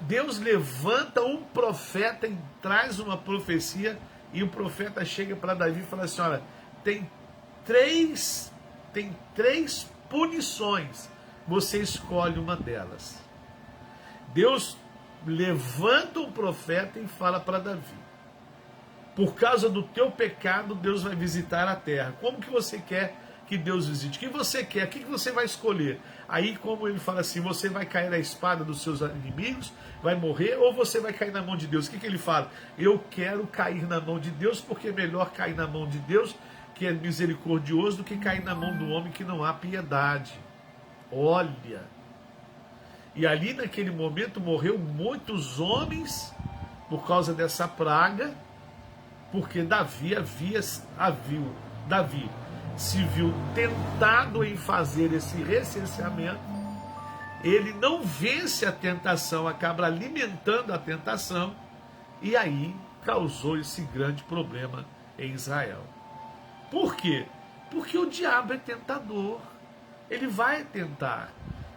Deus levanta um profeta e traz uma profecia, e o profeta chega para Davi e fala assim: olha, tem três punições, você escolhe uma delas. Deus levanta um profeta e fala para Davi: por causa do teu pecado, Deus vai visitar a terra. Como que você quer que Deus visite? O que você quer? O que você vai escolher? Aí, como ele fala assim, você vai cair na espada dos seus inimigos, vai morrer, ou você vai cair na mão de Deus? O que ele fala? Eu quero cair na mão de Deus, porque é melhor cair na mão de Deus, que é misericordioso, do que cair na mão do homem que não há piedade. Olha! E ali naquele momento morreu muitos homens por causa dessa praga, porque Davi se viu tentado em fazer esse recenseamento. Ele não vence a tentação, acaba alimentando a tentação, e aí causou esse grande problema em Israel. Por quê? Porque o diabo é tentador. Ele vai tentar.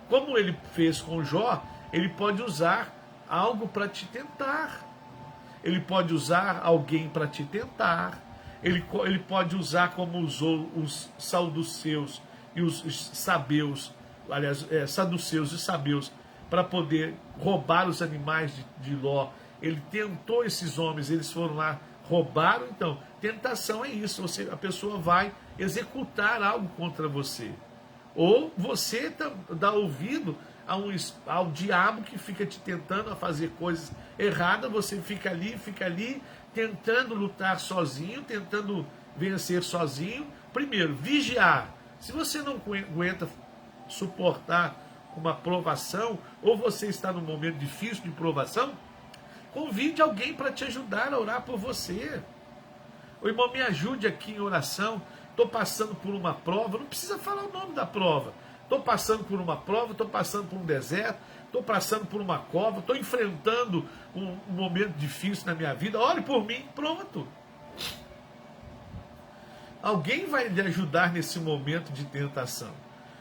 Como ele fez com Jó, ele pode usar algo para te tentar. Ele pode usar alguém para te tentar. Ele pode usar como usou os saduceus e os sabeus, aliás, saduceus e sabeus, para poder roubar os animais de Ló. Ele tentou esses homens, eles foram lá, roubaram. Então, tentação é isso, a pessoa vai executar algo contra você. Ou você dá ouvido ao diabo que fica te tentando a fazer coisas erradas, você fica ali, tentando lutar sozinho, tentando vencer sozinho. Primeiro, vigiar. Se você não aguenta suportar uma provação, ou você está num momento difícil de provação, convide alguém para te ajudar a orar por você. O irmão, me ajude aqui em oração. Estou passando por uma prova, não precisa falar o nome da prova. Estou passando por uma prova, estou passando por um deserto, estou passando por uma cova, estou enfrentando um momento difícil na minha vida. Ore por mim, pronto. Alguém vai lhe ajudar nesse momento de tentação.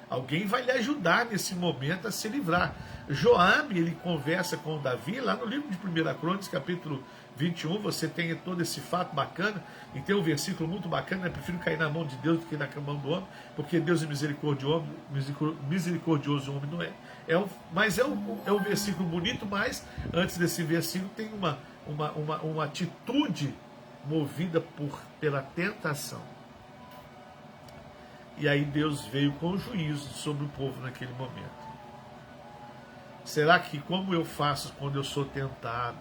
Alguém vai lhe ajudar nesse momento a se livrar. Joabe, ele conversa com Davi, lá no livro de 1 Crônicas, capítulo 21, você tem todo esse fato bacana, e tem um versículo muito bacana, né? Prefiro cair na mão de Deus do que na mão do homem, porque Deus é misericordioso o homem não é. Mas é um versículo bonito, mas antes desse versículo tem uma atitude movida pela tentação. E aí Deus veio com juízo sobre o povo naquele momento. Será que como eu faço quando eu sou tentado?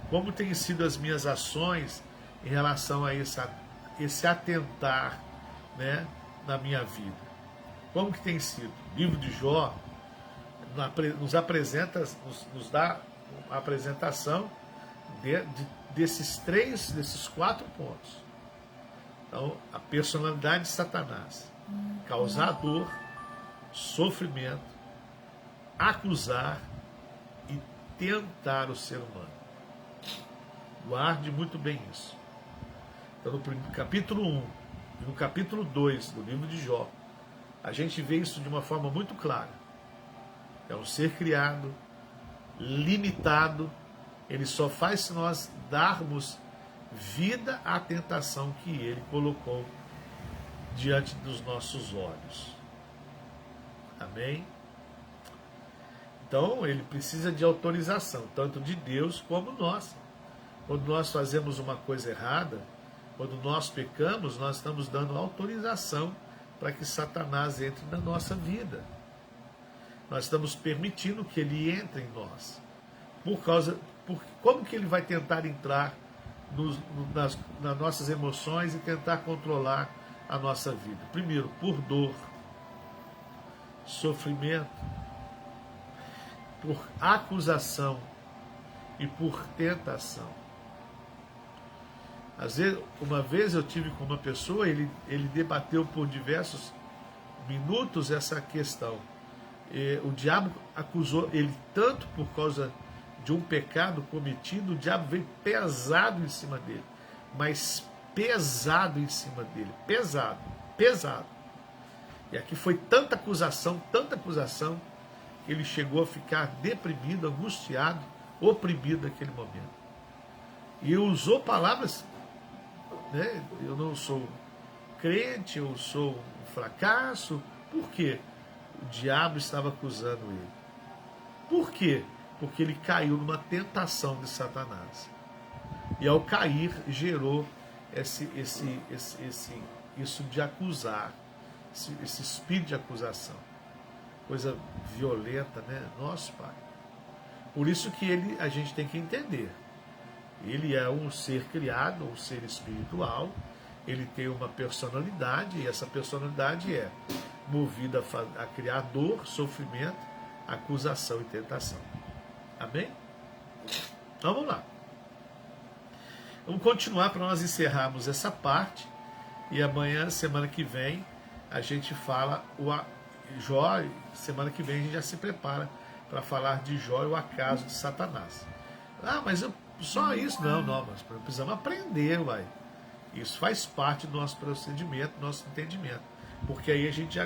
Como têm sido as minhas ações em relação a esse atentar, né, na minha vida? Como que tem sido? O livro de Jó nos dá a apresentação desses 4 pontos. Então, a personalidade de Satanás: causar dor, sofrimento, acusar e tentar o ser humano. Guarde muito bem isso. Então, no capítulo 1 e no capítulo 2 do livro de Jó, a gente vê isso de uma forma muito clara. É um ser criado, limitado. Ele só faz se nós darmos vida à tentação que ele colocou diante dos nossos olhos. Amém? Então, ele precisa de autorização, tanto de Deus como nossa. Quando nós fazemos uma coisa errada, quando nós pecamos, nós estamos dando autorização para que Satanás entre na nossa vida. Nós estamos permitindo que ele entre em nós. Como que ele vai tentar entrar nas nossas emoções e tentar controlar a nossa vida? Primeiro, por dor, sofrimento. por acusação e por tentação. Às vezes, uma vez eu tive com uma pessoa, ele debateu por diversos minutos essa questão. O diabo acusou ele tanto por causa de um pecado cometido, o diabo veio pesado em cima dele, mas pesado em cima dele, pesado. E aqui foi tanta acusação, que ele chegou a ficar deprimido, angustiado, oprimido naquele momento. E usou palavras, né? Eu não sou crente, eu sou um fracasso. Por quê? O diabo estava acusando ele. Por quê? Porque ele caiu numa tentação de Satanás. E ao cair, gerou isso de acusar, esse espírito de acusação. Coisa violenta, né? Nosso Pai. Por isso que a gente tem que entender. Ele é um ser criado, um ser espiritual. Ele tem uma personalidade, e essa personalidade é movida a criar dor, sofrimento, acusação e tentação. Amém? Então vamos lá. Vamos continuar para nós encerrarmos essa parte. E amanhã, semana que vem, a gente fala Jó. Semana que vem a gente já se prepara para falar de Jó e o acaso de Satanás. Ah, mas só isso? Não, nós precisamos aprender, uai. Isso faz parte do nosso procedimento, do nosso entendimento. Porque aí a gente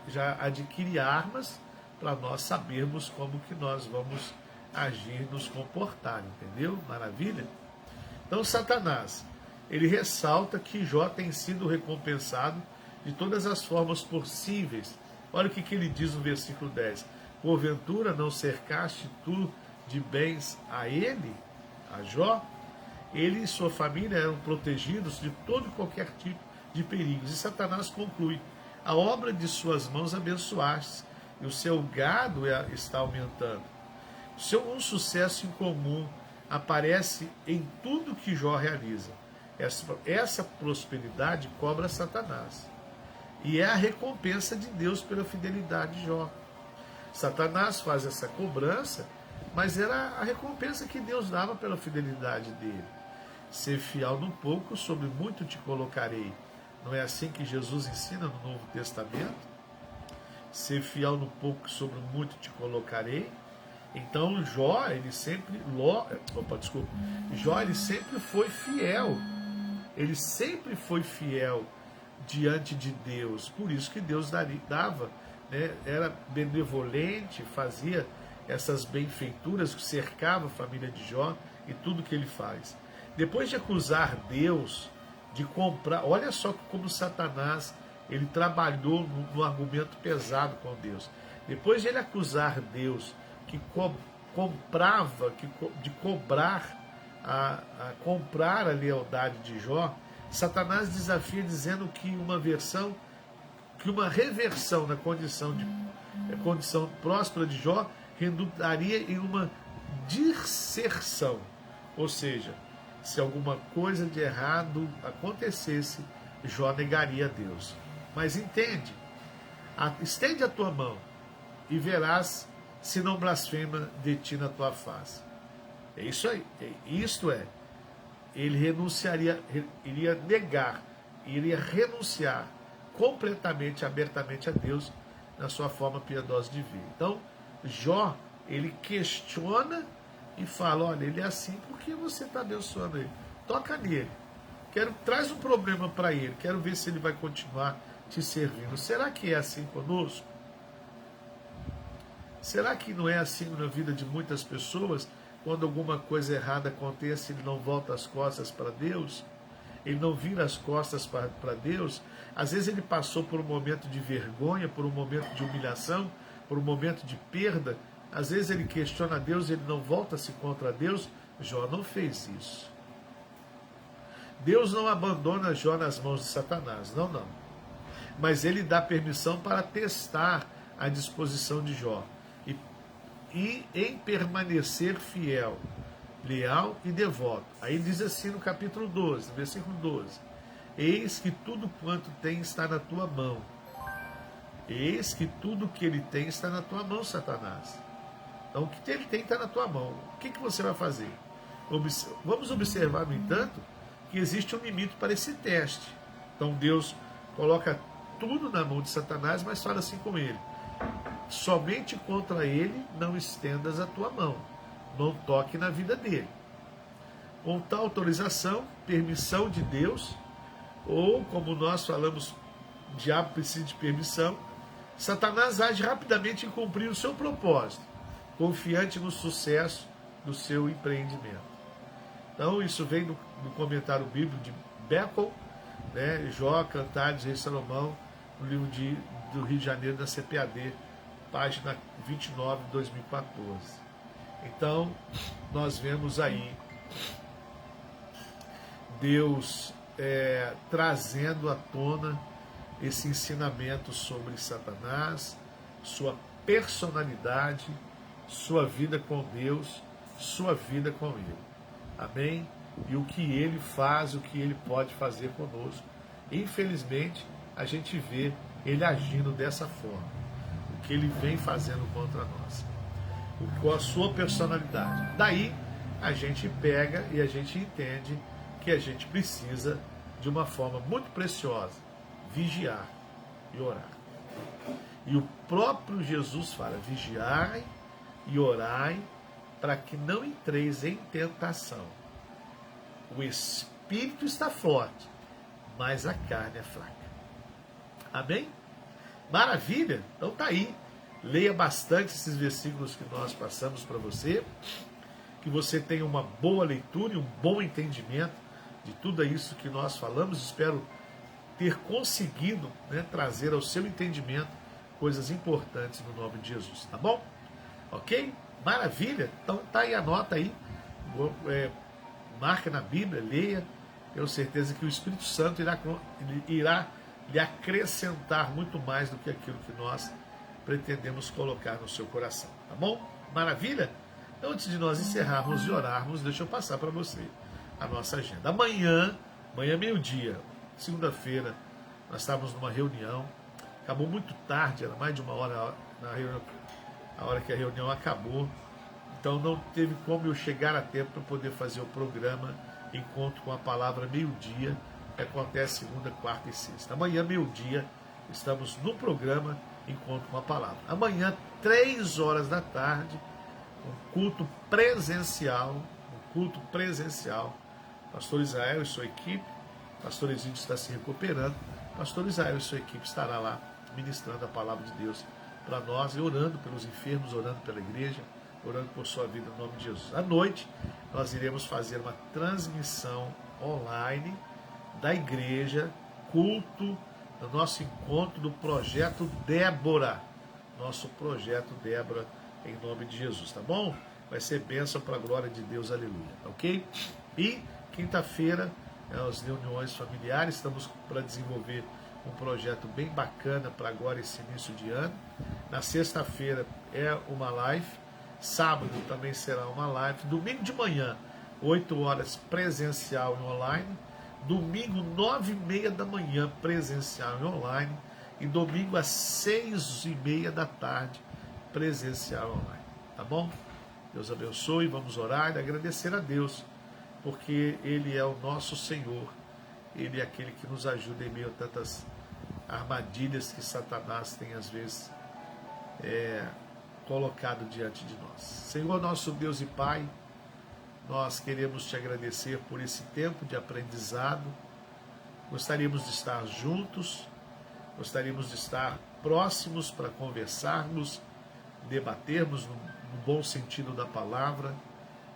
já adquire armas para nós sabermos como que nós vamos agir, nos comportar, entendeu? Maravilha? Então Satanás, ele ressalta que Jó tem sido recompensado de todas as formas possíveis. Olha o que ele diz no versículo 10. Porventura não cercaste tu de bens a ele, a Jó? Ele e sua família eram protegidos de todo e qualquer tipo de perigos. E Satanás conclui, a obra de suas mãos abençoaste, e o seu gado está aumentando. Um sucesso incomum aparece em tudo que Jó realiza. Essa prosperidade cobra Satanás. E é a recompensa de Deus pela fidelidade de Jó. Satanás faz essa cobrança, mas era a recompensa que Deus dava pela fidelidade dele. Ser fiel no pouco, sobre muito te colocarei. Não é assim que Jesus ensina no Novo Testamento? Ser fiel no pouco, sobre muito te colocarei. Então Jó, ele sempre foi fiel. Ele sempre foi fiel diante de Deus. Por isso que Deus dava, né, era benevolente, fazia essas benfeituras, cercava a família de Jó e tudo que ele faz. Depois de acusar Deus de comprar, olha só como Satanás ele trabalhou no argumento pesado com Deus. Depois de ele acusar Deus que comprar a lealdade de Jó, Satanás desafia dizendo que uma reversão na condição próspera de Jó redundaria em uma disserção, ou seja, se alguma coisa de errado acontecesse, Jó negaria a Deus. Mas estende a tua mão e verás se não blasfema de ti na tua face. É isso aí. Isto é, ele iria negar, iria renunciar completamente, abertamente a Deus na sua forma piedosa de vir. Então, Jó, ele questiona e fala, olha, ele é assim porque você está abençoando ele. Toca nele. Traz um problema para ele. Quero ver se ele vai continuar te servindo. Será que é assim conosco? Será que não é assim na vida de muitas pessoas? Quando alguma coisa errada acontece, ele não volta as costas para Deus? Ele não vira as costas para Deus? Às vezes ele passou por um momento de vergonha, por um momento de humilhação, por um momento de perda. Às vezes ele questiona Deus, ele não volta-se contra Deus. Jó não fez isso. Deus não abandona Jó nas mãos de Satanás, não. Mas ele dá permissão para testar a disposição de Jó. E em permanecer fiel, leal e devoto. Aí diz assim no capítulo 12, versículo 12. Eis que tudo quanto tem está na tua mão. Eis que tudo que ele tem está na tua mão, Satanás. Então, o que ele tem está na tua mão. O que você vai fazer? Vamos observar, no entanto, que existe um limite para esse teste. Então, Deus coloca tudo na mão de Satanás, mas fala assim com ele: somente contra ele não estendas a tua mão, não toque na vida dele. Com tal autorização, permissão de Deus, ou como nós falamos, o diabo precisa de permissão, Satanás age rapidamente em cumprir o seu propósito, confiante no sucesso do seu empreendimento. Então, isso vem do comentário bíblico de Beckel, né, Jó, Cantares, Rei Salomão, no livro do Rio de Janeiro, da CPAD, página 29 de 2014. Então, nós vemos aí Deus trazendo à tona esse ensinamento sobre Satanás, sua personalidade, sua vida com Deus, sua vida com Ele. Amém? E o que Ele faz, o que Ele pode fazer conosco. Infelizmente, a gente vê Ele agindo dessa forma. O que Ele vem fazendo contra nós. Com a sua personalidade. Daí, a gente pega e a gente entende que a gente precisa, de uma forma muito preciosa, vigiar e orar. E o próprio Jesus fala: vigiai e orai para que não entreis em tentação. O espírito está forte, mas a carne é fraca. Amém? Maravilha? Então tá aí. Leia bastante esses versículos que nós passamos para você. Que você tenha uma boa leitura e um bom entendimento de tudo isso que nós falamos. Espero ter conseguido, né, trazer ao seu entendimento coisas importantes no nome de Jesus, tá bom? Ok? Maravilha? Então tá aí, anota aí, marca na Bíblia, leia. Tenho certeza que o Espírito Santo irá lhe acrescentar muito mais do que aquilo que nós pretendemos colocar no seu coração, tá bom? Maravilha? Então, antes de nós encerrarmos e orarmos, deixa eu passar para você a nossa agenda. Amanhã meio-dia, segunda-feira, nós estávamos numa reunião, acabou muito tarde, era mais de uma hora na reunião, a hora que a reunião acabou, então não teve como eu chegar a tempo para poder fazer o programa Encontro com a Palavra meio-dia, que acontece segunda, quarta e sexta. Amanhã, meio-dia, estamos no programa Encontro com a Palavra. Amanhã, 3 horas da tarde, um culto presencial, Pastor Israel e sua equipe, Pastor Exídio está se recuperando, Pastor Israel e sua equipe estará lá ministrando a palavra de Deus para nós, e orando pelos enfermos, orando pela igreja, orando por sua vida no nome de Jesus. À noite, nós iremos fazer uma transmissão online da igreja, culto, do nosso encontro do Projeto Débora, em nome de Jesus, tá bom? Vai ser bênção para a glória de Deus, aleluia, ok? E quinta-feira, as reuniões familiares, estamos para desenvolver um projeto bem bacana para agora esse início de ano. Na sexta-feira é uma live, sábado também será uma live, domingo de manhã, 8 horas presencial e online, domingo 9h30 da manhã presencial e online, e domingo às 6h30 da tarde presencial e online, tá bom? Deus abençoe, vamos orar e agradecer a Deus, porque Ele é o nosso Senhor, Ele é aquele que nos ajuda em meio a tantas armadilhas que Satanás tem às vezes colocado diante de nós. Senhor, nosso Deus e Pai, nós queremos te agradecer por esse tempo de aprendizado. Gostaríamos de estar juntos, gostaríamos de estar próximos para conversarmos, debatermos no bom sentido da palavra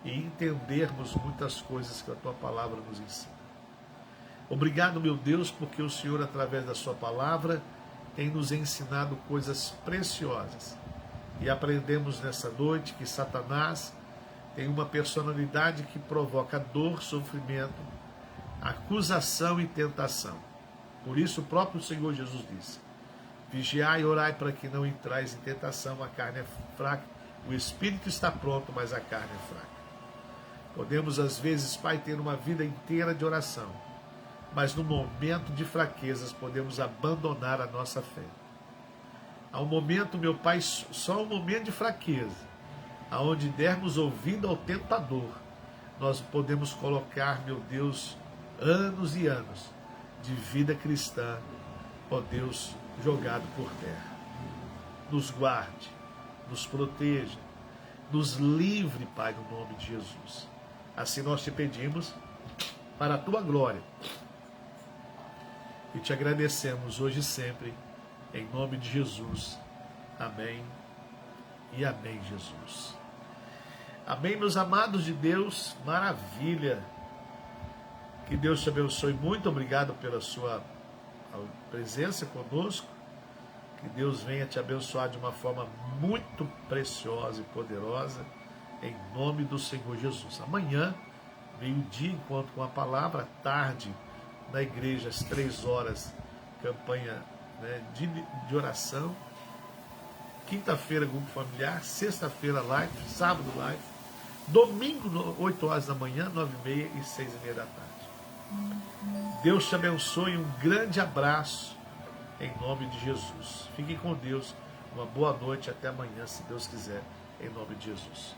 e entendermos muitas coisas que a tua palavra nos ensina. Obrigado, meu Deus, porque o Senhor, através da sua palavra, tem nos ensinado coisas preciosas. E aprendemos nessa noite que Satanás tem uma personalidade que provoca dor, sofrimento, acusação e tentação. Por isso o próprio Senhor Jesus disse: vigiai e orai para que não entrais em tentação, a carne é fraca, o espírito está pronto, mas a carne é fraca. Podemos às vezes, Pai, ter uma vida inteira de oração, mas no momento de fraquezas podemos abandonar a nossa fé. Há um momento, meu Pai, só um momento de fraqueza, aonde dermos ouvido ao tentador, nós podemos colocar, meu Deus, anos e anos de vida cristã, ó Deus, jogado por terra. Nos guarde, nos proteja, nos livre, Pai, no nome de Jesus. Assim nós te pedimos, para a tua glória, e te agradecemos hoje e sempre, em nome de Jesus. Amém e amém, Jesus. Amém, meus amados de Deus, maravilha. Que Deus te abençoe. Muito obrigado pela sua presença conosco. Que Deus venha te abençoar de uma forma muito preciosa e poderosa, em nome do Senhor Jesus. Amanhã, meio-dia, encontro com a palavra, à tarde, na igreja, às 3 horas, campanha, né, de oração. Quinta-feira, grupo familiar. Sexta-feira, live. Sábado, live. Domingo, 8 horas da manhã, 9h30 e 6h30 da tarde. Deus te abençoe. Um grande abraço, em nome de Jesus. Fiquem com Deus. Uma boa noite. Até amanhã, se Deus quiser, em nome de Jesus.